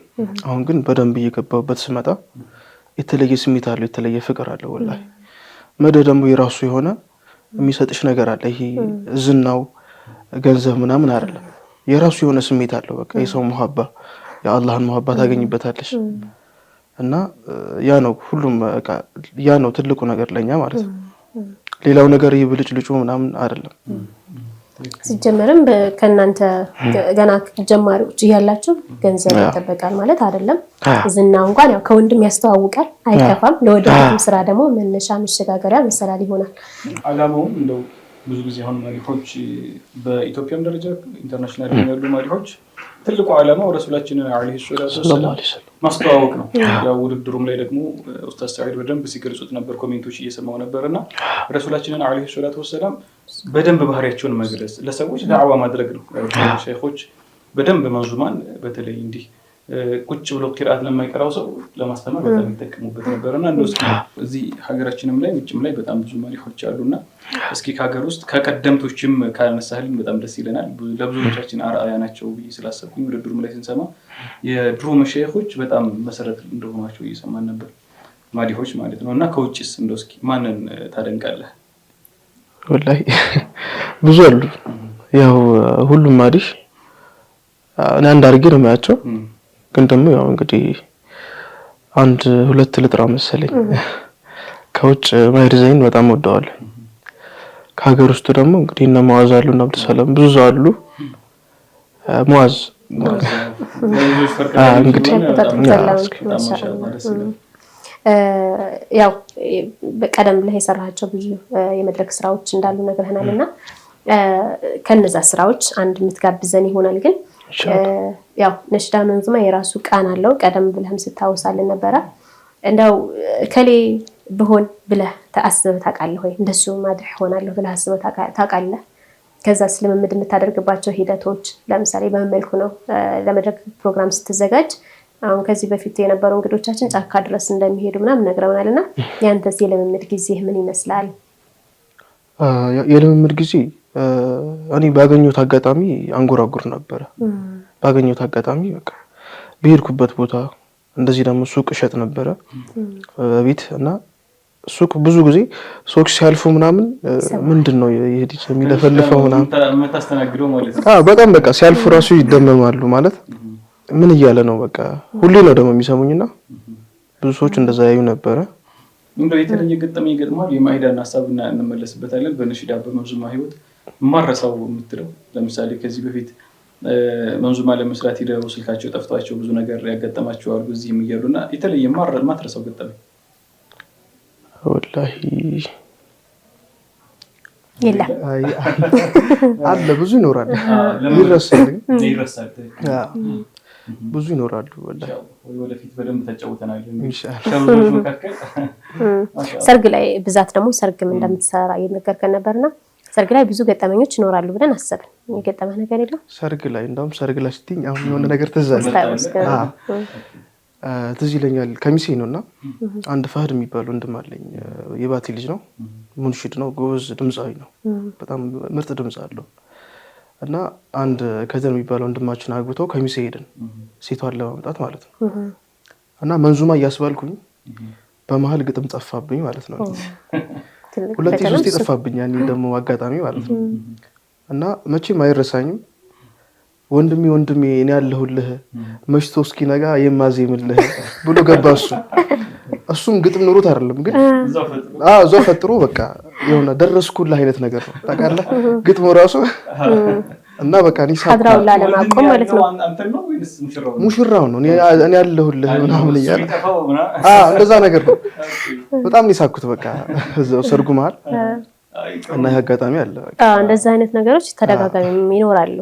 አሁን ግን በደንብ እየገባሁበት ስመጣ የተለየ ስሜት አለው የተለየ ፍቅር አለው ወላሂ መደህ ደግሞ የራሱ የሆነ የሚሰጥሽ ነገር አለ ይሄ ዝናው ገንዘብ ምናምን አይደለም የራሱ የሆነ ስሜት አለው በቃ የሰው መሐባ የአላህን መሐባ ታገኝበታለሽ እና ያ ነው ሁሉም በቃ ያ ነው ትልቁ ነገር ለኛ ማለት ነው ሌላው ነገር ይብልጭ ልጩ ምናምን አይደለም ሲጀመርም ከናንተ ገና ጀማሪዎች ያላችሁ ገንዘብ ይተበቃል ማለት አይደለም ዝናው እንኳን ያው ከወንድም ያስተዋውቃል አይከፋም ለወደፊት ስራ ደግሞ መነሻ መሸጋገሪያ መሰላል ይሆናል አላማው እንደው ብዙ ጊዜ አሁን ማሪሆች በኢትዮጵያም ደረጃ ኢንተርናሽናል ያሉ ማሪሆች ትልቁ ዓላማው ረሱላችንን አለይሂ ሰላም ማስተዋወቅ ነው ያው ውድድሩም ላይ ደግሞ ኡስታዝ ሰዒድ በደንብ ሲገልጹት ነበር ኮሜንቶች እየሰማው ነበርና ረሱላችንን አለይሂ ሰላም በደንብ ባህሪያቸውን መግለጽ ለሰዎች ዳዕዋ ማድረግ ነው ሼኾች በደንብ መንዙማን በተለይ እንዲህ ቁጭ ብሎ ቂራአት ለማይቀራው ሰው ለማስተማር በጣም ይተከሙበት ነበርና እንደው እስኪ እዚህ ሀገራችንም ላይ ውጭም ላይ በጣም ብዙ ማሪሆች አሉና እስኪ ከሀገር ውስጥ ከቀደምቶችም ካነሳህልን በጣም ደስ ይለናል ለብዙዎቻችን አርአያ ናቸው ብዬ ስላሰብኩኝ ውድድሩም ላይ ስንሰማ የድሮ መሸይኾች በጣም መሰረት እንደሆናቸው እየሰማን ነበር ማሪሆች ማለት ነውና ከውጭስ እንደው እስኪ ማንን ታደንቃለህ ወላሂ ብዙ አሉ ያው ሁሉም ማሪህ አንድ አርጌ ነው የሚያቸው ግን ደግሞ ያው እንግዲህ አንድ ሁለት ልጥራ መሰለኝ ከውጭ ማህር ዘይን በጣም ወደዋለሁ ከሀገር ውስጥ ደግሞ እንግዲህ እነ ሙአዝ አሉና አብዱሰላም ብዙ አሉ ሙአዝ እንግዲህ ያው በቀደም ላይ የሰራቸው ብዙ የመድረክ ስራዎች እንዳሉ ነግረህናልና ከነዛ ስራዎች አንድ የምትጋብዘን ይሆናል ግን ያው ነሽዳ መንዙማ የራሱ ቃና አለው ቀደም ብለህም ስታውሳለን ነበር እንደው ከሌ በሆን ብለህ ተአስበህ ታውቃለህ ወይ እንደሱ ማድህ ሆናለሁ ብለህ አስበህ ታውቃለህ ከዛ ስለምምድ የምታደርግባቸው ሂደቶች ለምሳሌ በመልኩ ነው ለመድረክ ፕሮግራም ስትዘጋጅ አሁን ከዚህ በፊት የነበረው እንግዶቻችን ጫካ ድረስ እንደሚሄዱ ምናምን ነግረውናልና ያንተስ የለምምድ ጊዜ ምን ይመስላል የለምምድ ጊዜ እኔ ባገኘሁት አጋጣሚ አንጎራጉር ነበር ባገኘሁት አጋጣሚ በቃ በሄድኩበት ቦታ እንደዚህ ደግሞ ሱቅ እሸጥ ነበር በቤት እና ሱቅ ብዙ ጊዜ ሱቅ ሲያልፉ ምናምን ምንድነው ይሄድሽ የሚለፈልፈው ምናምን መታስተናግደው ማለት ነው በጣም በቃ ሲያልፉ ራሱ ይደመማሉ ማለት ምን እያለ ነው በቃ ሁሌ ነው ደግሞ የሚሰሙኝና ብዙ ሰዎች እንደዛ ያዩ ነበር እንደው የተለየ ገጠመኝ ገጥሟል የማይዳን ሐሳብና እንመለስበታለን በነሽዳ በመንዙማ ህይወት ማረሳው የምትለው ለምሳሌ ከዚህ በፊት መንዙማ ለመስራት ሄደው ስልካቸው ጠፍቷቸው ብዙ ነገር ያጋጠማቸው አሉ እዚህም ይያሉና የተለየ ማትረሳው ገጠመኝ ወላሂ የለም አለ ብዙ ይኖራል ይረሳል ብዙ ይኖራሉ ወላሂ ወደፊት በደንብ ተጫውተናል ኢንሻአላህ ሰርግ ላይ ብዛት ደግሞ ሰርግም እንደምትሰራ እየነገርከን ነበርና ሰርግ ላይ ብዙ ገጠመኞች ይኖራሉ ብለን አሰብን የገጠመህ ነገር የለም ሰርግ ላይ እንደውም ሰርግ ላይ ስትኝ አሁን የሆነ ነገር ትዝ ይለኛል ከሚሴ ነውና አንድ ፈህድ የሚባል ወንድም አለኝ የባቲ ልጅ ነው ሙንሽድ ነው ጎበዝ ድምጻዊ ነው በጣም ምርጥ ድምጽ አለው እና አንድ ከዘን የሚባል ወንድማችን አግብተው ከሚሴ ሄድን ሴቷን ለማምጣት ማለት ነው እና መንዙማ እያስባልኩኝ በመሃል ግጥም ጠፋብኝ ማለት ነው ሁለቴ ሶስቴ ጠፋብኝ ያኔ ደግሞ አጋጣሚ ማለት ነው እና መቼም አይረሳኝም ወንድሜ እኔ ያለሁልህ መሽቶ እስኪነጋ የማዜምልህ ብሎ ገባሱ እሱም ግጥም ኑሮት አይደለም ግን እዛው ፈጥሮ በቃ የሆነ ደረስኩልህ አይነት ነገር ነው ታውቃለህ ግጥሙ ራሱ እና በቃ እኔ ሳድራው ለማቆም ማለት ነው አንተ ነው ወይስ ሙሽራው ነው እኔ ያለሁልህ ምናምን ይያል እንደዛ ነገር ነው በጣም ነው በቃ እዛው ሰርጉ መሃል እና ያጋጣሚ አለ በቃ እንደዛ አይነት ነገሮች ተደጋጋሚ ይኖራሉ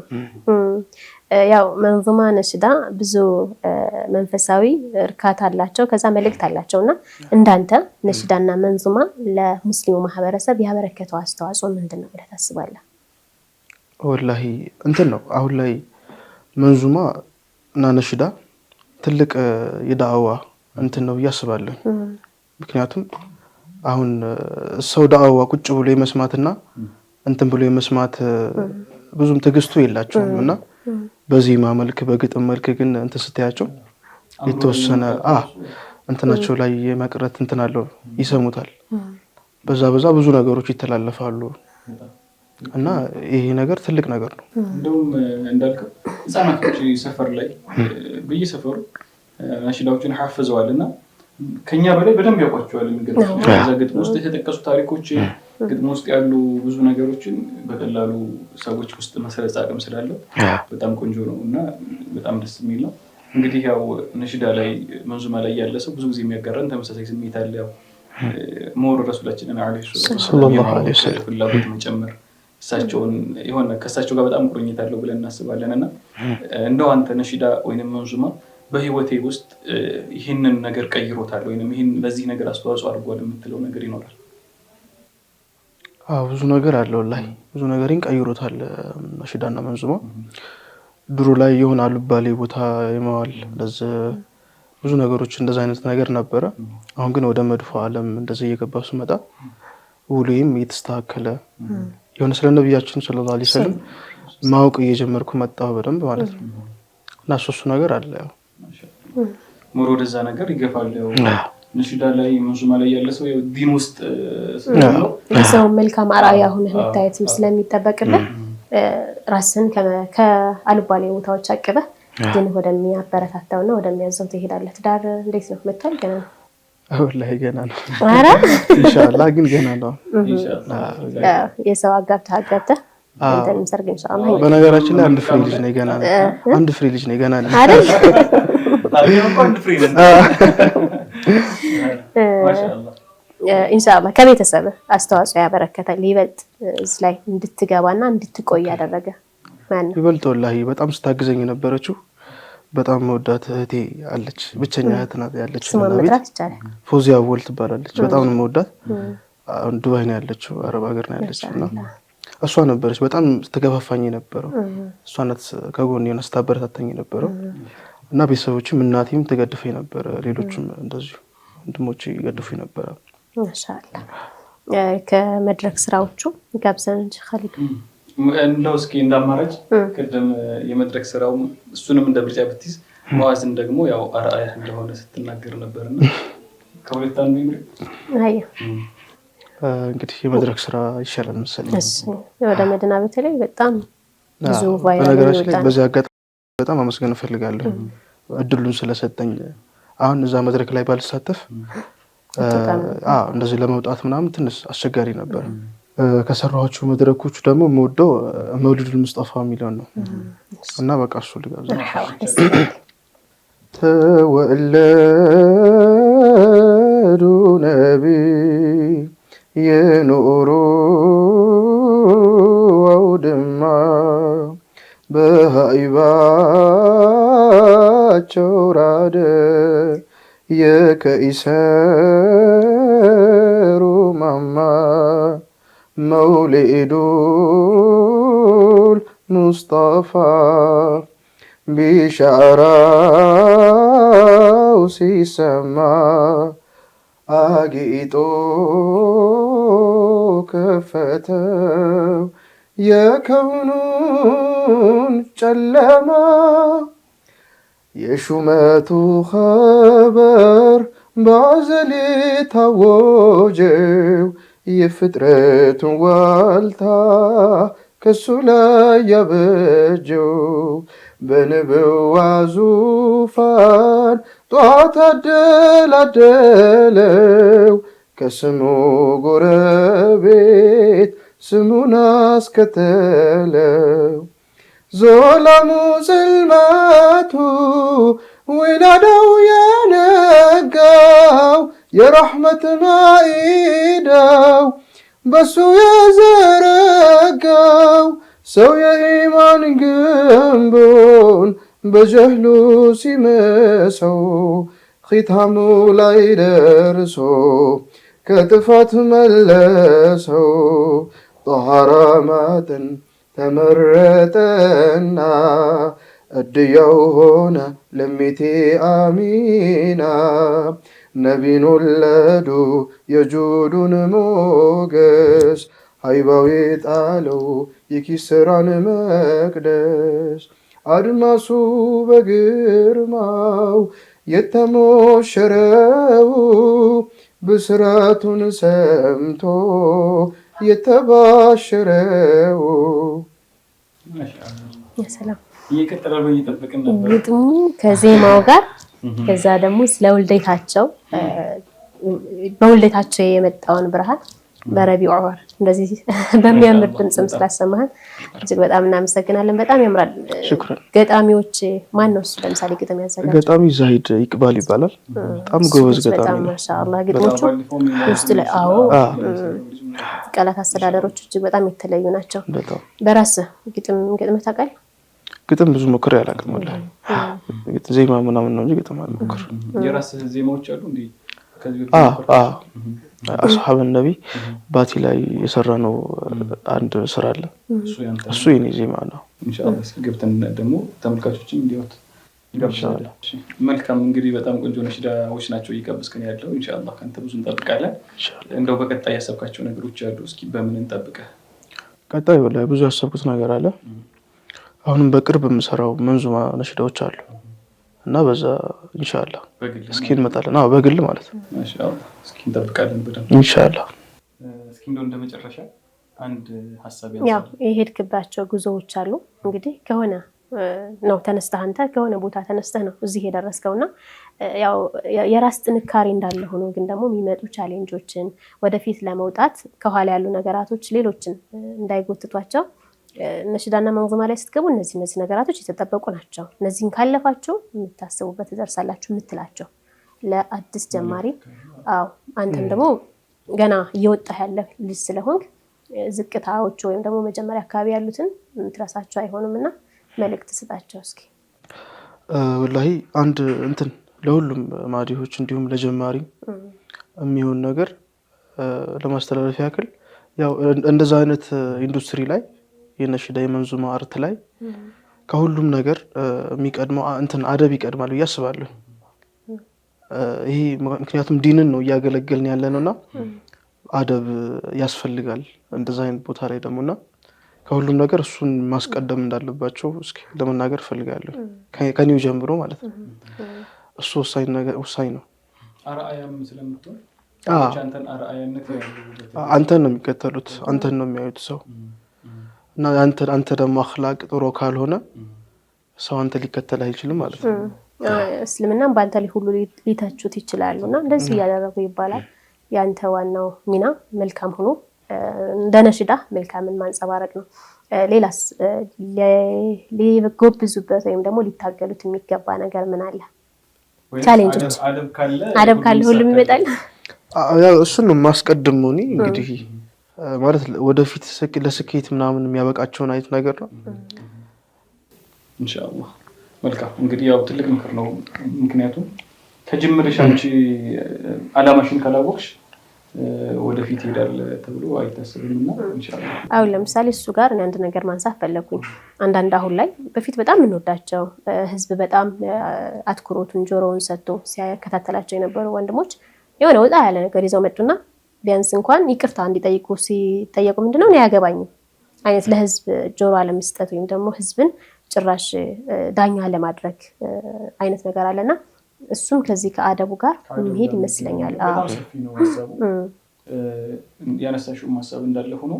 ያው መንዙማ ነሽዳ ብዙ መንፈሳዊ እርካታ አላቸው ከዛ መልእክት አላቸውና እንዳንተ ነሽዳና መንዙማ ለሙስሊሙ ማህበረሰብ ያበረከተው አስተዋጽኦ ምንድነው ብለህ ታስባለህ ወላሂ እንትን ነው አሁን ላይ መንዙማ እና ነሽዳ ትልቅ የዳዋ እንትን ነው ያስባለሁ ምክንያቱም አሁን ሰው ዳዋ ቁጭ ብሎ የመስማትና እንትን ብሎ የመስማት ብዙም ትግስቱ የላቸውምና በዜማ መልክ በግጥም መልክ ግን እንትን ስትያቸው የተወሰነ እንትናቸው ላይ የመቅረት እንትን አለው ይሰሙታል። በዛ ብዙ ነገሮች ይተላለፋሉ እና ይሄ ነገር ትልቅ ነገር ነው። እንደውም እንዳልከው ህፃናቶች ሰፈር ላይ በየሰፈሩ ነሽዳዎችን ሐፍዘዋልና ከኛ በላይ በደንብ ያውቋቸዋል። የሚገርም እዛ ግጥም ውስጥ የተጠቀሱ ታሪኮች ግጥም ውስጥ ያሉ ብዙ ነገሮችን በቀላሉ ሰዎች ውስጥ መሰረጽ አቅም ስላለው በጣም ቆንጆ ነው እና በጣም ደስ የሚል ነው። እንግዲህ ያው ነሽዳ ላይ መንዙማ ላይ ያለ ሰው ብዙ ጊዜ የሚያጋራን ተመሳሳይ ስሜት አለ። ያው ሞር ረሱላችንን ሰለላሁ ዐለይሂ ወሰለም ፍላጎት መጨመር እሳቸውን የሆነ ከእሳቸው ጋር በጣም ቁርኝት አለው ብለን እናስባለን እና እንደው አንተ ነሽዳ ወይንም መንዙማ በህይወቴ ውስጥ ይህንን ነገር ቀይሮታል ወይንም ይህን ለዚህ ነገር አስተዋጽኦ አድርጓል የምትለው ነገር ይኖራል? ብዙ ነገር አለው ላይ ብዙ ነገርን ቀይሮታል ነሽዳና መንዙማ። ድሮ ላይ ይሆናል ባሌ ቦታ የማዋል ለዚህ ብዙ ነገሮች እንደዛ አይነት ነገር ነበረ። አሁን ግን ወደ መድፎ ዓለም እንደዚህ እየገባሁ ስመጣ ውሎዬም እየተስተካከለ የሆነ ስለ ነብያችን ሰለላሁ ዐለይሂ ወሰለም ማወቅ እየጀመርኩ መጣሁ በደንብ ማለት ነው። እና እሱ ነገር አለ ያው ሞር ወደዛ ነገር ይገፋል። ያው ነሽዳ ላይ መንዙማ ላይ ያለ ሰው ያው ዲን ውስጥ ነው ሰው መልካም አርአያ ሆነህ መታየትም ስለሚጠበቅብህ ራስን ከአልባሌ ቦታዎች አቅበህ ግን ወደሚያበረታታውና ወደሚያዘው ትሄዳለህ። ትዳር እንዴት ነው መጥቷል? ገና ነው? ወላሂ ገና ነው። ኧረ ኢንሻአላህ ግን ገና ነው። የሰው አጋብተህ እንትን ሰርግ ኢንሻአላህ። በነገራችን ላይ አንድ ፍሬ ልጅ ነኝ ገና ነው። አንድ ፍሬ ልጅ ነኝ ገና ነው አይደል? አንድ ፍሬ ነኝ ማሻአላህ። ኢንሻአላህ ከቤተሰብ አስተዋጽኦ ያበረከታል ይበልጥ እዚህ ላይ እንድትገባና እንድትቆይ ያደረገ ማነው? ይበልጥ ወላሂ በጣም ስታግዘኝ የነበረችው በጣም መወዳት እህቴ አለች። ብቸኛ እህት ናት ያለችው እና ቤት ፎዚያ ወል ትባላለች። በጣም ነው መወዳት። ዱባይ ነው ያለችው፣ አረብ ሀገር ነው ያለችው እና እሷ ነበረች በጣም ስትገፋፋኝ የነበረው። እሷ ናት ከጎን የሆነ ስታበረታታኝ የነበረው እና ቤተሰቦችም እናቴም ትገድፈኝ ነበር። ሌሎችም እንደዚሁ ወንድሞቼ ይገድፉኝ ነበር። ማሻአላህ። ከመድረክ ስራዎቹ ጋብዘን እንጂ ኻሊድ እንደው እስኪ እንዳማራጭ ቅድም የመድረክ ስራው እሱንም እንደ ብልጫ ብትይዝ መዋዝን ደግሞ ያው አርአያ እንደሆነ ስትናገር ነበርና ከሁለት አንዱ ይምር። እንግዲህ የመድረክ ስራ ይሻላል መሰለኝ። እሺ ወደ መዲና በተለይ በጣም ብዙ ቫይራል ነገራችን ላይ በዚህ አጋጣሚ በጣም አመስገን እፈልጋለሁ እድሉን ስለሰጠኝ። አሁን እዛ መድረክ ላይ ባልሳተፍ እንደዚህ ለመውጣት ምናምን ትንሽ አስቸጋሪ ነበር። ከሰራኋቸው መድረኮች ደግሞ የምወደው መውሊዱል ሙስጠፋ የሚለውን ነው እና በቃ እሱ ልጋብዝ። ተወለዱ ነቢ የኖሩ አውድማ በሃይባቸው ራደ የከኢሰሩ ማማ መውሊዱል ሙስጠፋ ቢሻራው ሲሰማ አጊጦ ከፈተው የከውኑን ጨለማ የሹመቱ ኸበር ባዘሌ ታወጀው የፍጥረቱን ዋልታ ከሱ ላይ ያበጀው በንብዋ ዙፋን ጧት አደላደለው ከስሙ ጎረቤት ስሙን አስከተለው ዞላሙ ጽልመቱ ዊላዳው የነጋው የረሕመት ማኢዳው በሱ የዘረጋው ሰው የኢማን ግንቡን በጀህሉ ሲመሰው ኺታሙ ላይ ደርሶ ከጥፋት መለሰው ጧሃራ ማተን ተመረጠና እድያው ሆነ ለሚቴ አሚና ነቢን ወለዱ የጁዱን ሞገስ ሃይባዊ ጣለው የኪስራን መቅደስ አድማሱ በግርማው የተሞሸረው ብስራቱን ሰምቶ የተባሸረው ሰላም እየቀጠለው እየጠበቅን ነበር ግጥሙ ከዜማው ጋር ከዛ ደግሞ ስለ ውልደታቸው በውልደታቸው የመጣውን ብርሃን በረቢዑ ወር እንደዚህ በሚያምር ድምጽም ስላሰማህን እጅግ በጣም እናመሰግናለን። በጣም ያምራል። ገጣሚዎች ማን ነው እሱ? ለምሳሌ ግጥም ያዘጋጀው ገጣሚ ዛሂድ ይቅባል ይባላል። በጣም ጎበዝ ገጣሚ ነው። ማሻአላህ ግጥሞቹ ውስጥ ላይ ቃላት አስተዳደሮች እጅግ በጣም የተለዩ ናቸው። በራስህ ግጥም ታውቃለህ? ግጥም ብዙ ሞክሬ አላውቅም። ወላሂ ዜማ ምናምን ነው እንጂ ግጥም አልሞክርም። የራስህ ዜማዎች አሉ እንዴ? አስሐብ ነቢ ባቲ ላይ የሰራነው አንድ ስራ አለ። እሱ የኔ ዜማ ነው። ኢንሻአላህ እስኪ ገብተን ደግሞ ተመልካቾችም እንዲያዩት ኢንሻአላህ። መልካም እንግዲህ በጣም ቆንጆ ነሽዳዎች ናቸው እየቀበስከን ያለው። ኢንሻአላህ ካንተ ብዙ እንጠብቃለን። እንደው በቀጣይ ያሰብካቸው ነገሮች አሉ? እስኪ በምን እንጠብቀህ? ቀጣይ ወላሂ ብዙ ያሰብኩት ነገር አለ። አሁንም በቅርብ የምሰራው መንዙማ ነሽዳዎች አሉ እና በዛ ኢንሻአላህ እስኪ እንመጣለን። በግል ማለት ነው። ኢንሻአላህ እስኪ እንጠብቃለን በደንብ ኢንሻአላህ። እስኪ እንደመጨረሻ አንድ ሐሳብ ያው የሄድክባቸው ጉዞዎች አሉ እንግዲህ ከሆነ ነው ተነስተህ አንተ ከሆነ ቦታ ተነስተህ ነው እዚህ የደረስከውና ያው የራስ ጥንካሬ እንዳለ ሆኖ ግን ደግሞ የሚመጡ ቻሌንጆችን ወደፊት ለመውጣት ከኋላ ያሉ ነገራቶች ሌሎችን እንዳይጎትቷቸው ነሽዳና መንዙማ ላይ ስትገቡ እነዚህ ነገራቶች የተጠበቁ ናቸው። እነዚህን ካለፋችሁ የምታስቡበት ትደርሳላችሁ የምትላቸው ለአዲስ ጀማሪ አንተም ደግሞ ገና እየወጣህ ያለ ልጅ ስለሆንክ ዝቅታዎች ወይም ደግሞ መጀመሪያ አካባቢ ያሉትን የምትረሳቸው አይሆኑምና መልእክት ስጣቸው እስኪ። ወላሂ አንድ እንትን ለሁሉም ማዲሆች እንዲሁም ለጀማሪ የሚሆን ነገር ለማስተላለፍ ያክል ያው እንደዛ አይነት ኢንዱስትሪ ላይ የነሽዳ የመንዙማ አርት ላይ ከሁሉም ነገር የሚቀድመው እንትን አደብ ይቀድማል ብዬ አስባለሁ። ይሄ ምክንያቱም ዲንን ነው እያገለገልን ያለነውና አደብ ያስፈልጋል እንደዛ አይነት ቦታ ላይ ደሞና ከሁሉም ነገር እሱን ማስቀደም እንዳለባቸው እስኪ ለመናገር ፈልጋለሁ። ከኔው ጀምሮ ማለት ነው። እሱ ወሳኝ ነው። አርአያም ስለምትሆን አንተን ነው የሚከተሉት፣ አንተን ነው የሚያዩት ሰው እና አንተ ደግሞ አኽላቅ ጥሩ ካልሆነ ሰው አንተ ሊከተል አይችልም ማለት ነው። እስልምናም በአንተ ላይ ሁሉ ሊተቹት ይችላሉና እንደዚህ እያደረጉ ይባላል። ያንተ ዋናው ሚና መልካም ሆኖ እንደ ነሽዳ መልካምን ማንጸባረቅ ነው። ሌላስ ሊጎብዙበት ወይም ደግሞ ሊታገሉት የሚገባ ነገር ምን አለ? ቻሌንጆች አደብ ካለ ሁሉም ይመጣል። ያው እሱን ነው ማስቀደም ነው እንግዲህ ማለት ወደፊት ለስኬት ምናምን የሚያበቃቸውን አይነት ነገር ነው ኢንሻአላህ። መልካም እንግዲህ ያው ትልቅ ምክር ነው። ምክንያቱም ከጅምርሽ አንቺ አላማሽን ካላወቅሽ ወደፊት ይሄዳል ተብሎ አይታሰብምና ኢንሻአላህ። አሁን ለምሳሌ እሱ ጋር እኔ አንድ ነገር ማንሳት ፈለኩኝ። አንዳንድ አሁን ላይ በፊት በጣም እንወዳቸው ህዝብ በጣም አትኩሮቱን ጆሮውን ሰጥቶ ሲያከታተላቸው የነበሩ ወንድሞች የሆነ ወጣ ያለ ነገር ይዘው መጡና ቢያንስ እንኳን ይቅርታ እንዲጠይቁ ሲጠየቁ ምንድነው ነው ያገባኝ አይነት ለህዝብ ጆሮ አለመስጠት ወይም ደግሞ ህዝብን ጭራሽ ዳኛ ለማድረግ አይነት ነገር አለና እሱም ከዚህ ከአደቡ ጋር የሚሄድ ይመስለኛል። ያነሳሽው ሐሳብ እንዳለ ሆኖ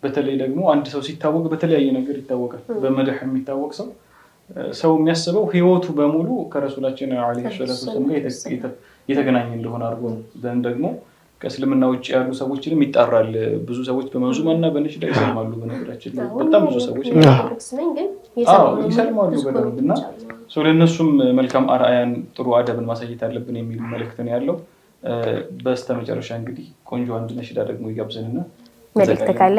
በተለይ ደግሞ አንድ ሰው ሲታወቅ በተለያየ ነገር ይታወቃል። በመድህ የሚታወቅ ሰው የሚያስበው ህይወቱ በሙሉ ከረሱላችን አለይሂ ሰላቱ ወሰለም የተገናኘ እንደሆነ አድርጎ ነው። ደግሞ ከእስልምና ውጭ ያሉ ሰዎችንም ይጣራል። ብዙ ሰዎች በመንዙማና በነሽዳ ይሰልማሉ። በነገራችን ላይ በጣም ብዙ ሰዎች ይሰልማሉ በደንብና ለእነሱም መልካም አርአያን ጥሩ አደብን ማሳየት አለብን የሚል መልእክት ነው ያለው። በስተመጨረሻ እንግዲህ ቆንጆ አንድ ነሽዳ ደግሞ ይጋብዘንና መልእክት ካለ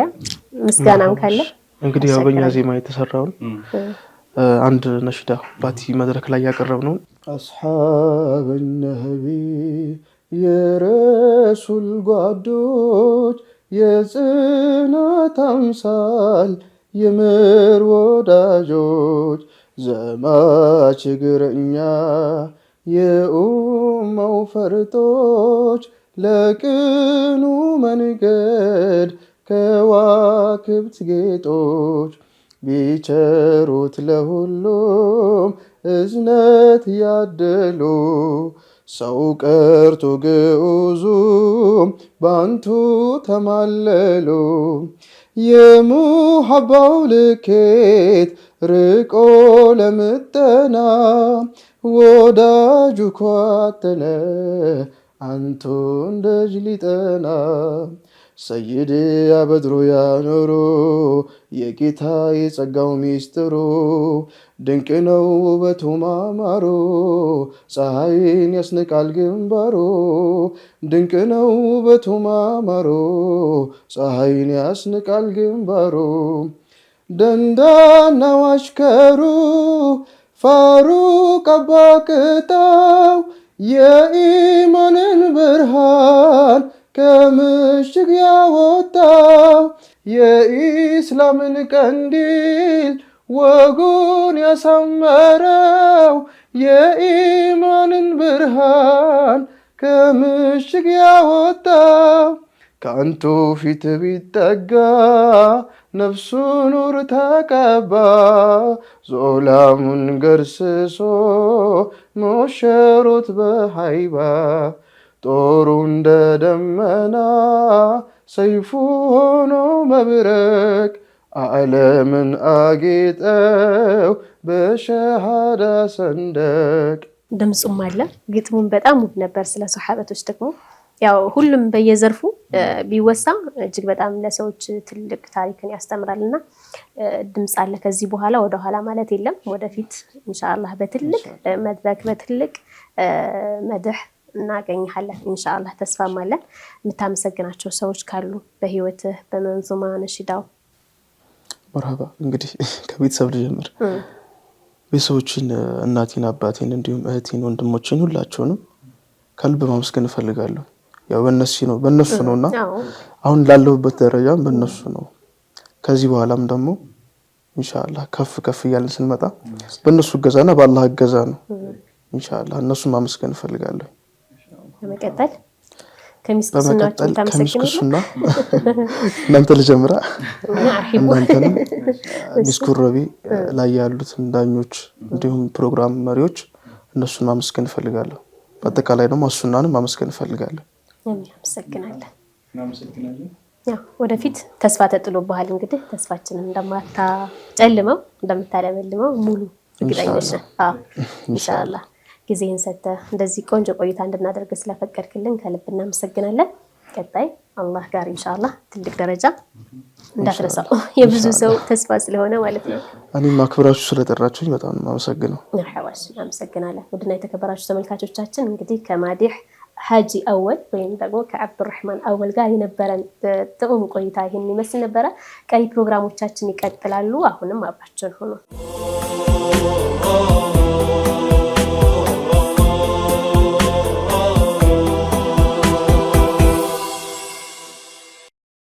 ምስጋናም ካለ እንግዲህ ያው በእኛ ዜማ የተሰራውን አንድ ነሽዳ ባቲ መድረክ ላይ ያቀረብነው አስሐበ ነቢ የረሱል ጓዶች የጽናት አምሳል የምር ወዳጆች ዘማች እግረኛ የኡማው ፈርጦች ለቅኑ መንገድ ከዋክብት ጌጦች ቢቸሩት ለሁሉም እዝነት ያደሉ ሰው ቀርቶ ግዑዙም ባንቱ ተማለሉ የሙሐባው ልኬት ርቆ ለምጠና ወዳጁ ኳተነ አንቱ እንደጅ ሊጠና ሰይድ ያበድሮ ያኖሩ የጌታ የጸጋው ሚስጥሩ ድንቅ ነው ውበቱ ማማሩ ፀሐይን ያስንቃል ግንባሩ ድንቅ ነው ውበቱ ማማሩ ፀሐይን ያስንቃል ግንባሩ ደንዳናው አሽከሩ ፋሩቅ አባቅጣው የኢማንን ብርሃን ከምሽግ ያወጣው የኢስላምን ቀንዲል ወጉን ያሳመረው የኢማንን ብርሃን ከምሽግ ያወጣው ከአንቱ ፊት ቢጠጋ ነፍሱ ኑር ተቀባ ዞላሙን ገርስሶ ሞሸሩት በሃይባ ጦሩ እንደ ደመና ሰይፉ ሆኖ መብረቅ ዓለምን አጌጠው በሸሃዳ ሰንደቅ። ድምፁም አለ ግጥሙም በጣም ውብ ነበር። ስለ ሱሐበቶች ደግሞ ያው ሁሉም በየዘርፉ ቢወሳ እጅግ በጣም ለሰዎች ትልቅ ታሪክን ያስተምራልና ድምጽ አለ። ከዚህ በኋላ ወደ ኋላ ማለት የለም። ወደፊት ኢንሻአላህ በትልቅ መድረክ በትልቅ መድህ እናገኝሃለን ኢንሻአላህ ተስፋም አለ። የምታመሰግናቸው ሰዎች ካሉ በህይወትህ በመንዙማ ነሽዳው? መርሐባ። እንግዲህ ከቤተሰብ ልጀምር። ቤተሰቦችን እናቴን፣ አባቴን እንዲሁም እህቴን፣ ወንድሞቼን ሁላቸውንም ከልብ ማመስገን እፈልጋለሁ። ያው በእነሱ ነውና አሁን ላለሁበት ደረጃም በእነሱ ነው። ከዚህ በኋላም ደግሞ ኢንሻአላህ ከፍ ከፍ እያልን ስንመጣ በእነሱ እገዛና በአላህ እገዛ ነው ኢንሻአላህ። እነሱን ማመስገን እፈልጋለሁ። በመቀጠል ከሚስኩስናችሁ ታመሰግኑና እናንተ ልጀምራ። እናንተንም ሚስኩር ረቢ ላይ ያሉትን ዳኞች እንዲሁም ፕሮግራም መሪዎች እነሱን ማመስገን እፈልጋለሁ። በአጠቃላይ ደግሞ እሱናንም ማመስገን እፈልጋለሁ። እናመሰግናለን። ያው ወደፊት ተስፋ ተጥሎብሃል። እንግዲህ ተስፋችንን እንደማታጨልመው እንደምታለመልመው ሙሉ እርግጠኞች ነን። ኢንሻአላህ ጊዜን ሰጥተህ እንደዚህ ቆንጆ ቆይታ እንድናደርግ ስለፈቀድክልን ከልብ እናመሰግናለን። ቀጣይ አላህ ጋር ኢንሻአላህ ትልቅ ደረጃ እንዳትረሳው የብዙ ሰው ተስፋ ስለሆነ ማለት ነው። እኔም አክብራችሁ ስለጠራችሁኝ በጣም አመሰግናለሁ። መርሐባሽ እናመሰግናለን። ውድና የተከበራችሁ ተመልካቾቻችን እንግዲህ ከማዲህ ሐጂ አወል ወይም ደግሞ ከአብዱራህማን አወል ጋር የነበረን ጥሩ ቆይታ ይሄን ይመስል ነበረ። ቀሪ ፕሮግራሞቻችን ይቀጥላሉ። አሁንም አብራችሁን ሁኑ።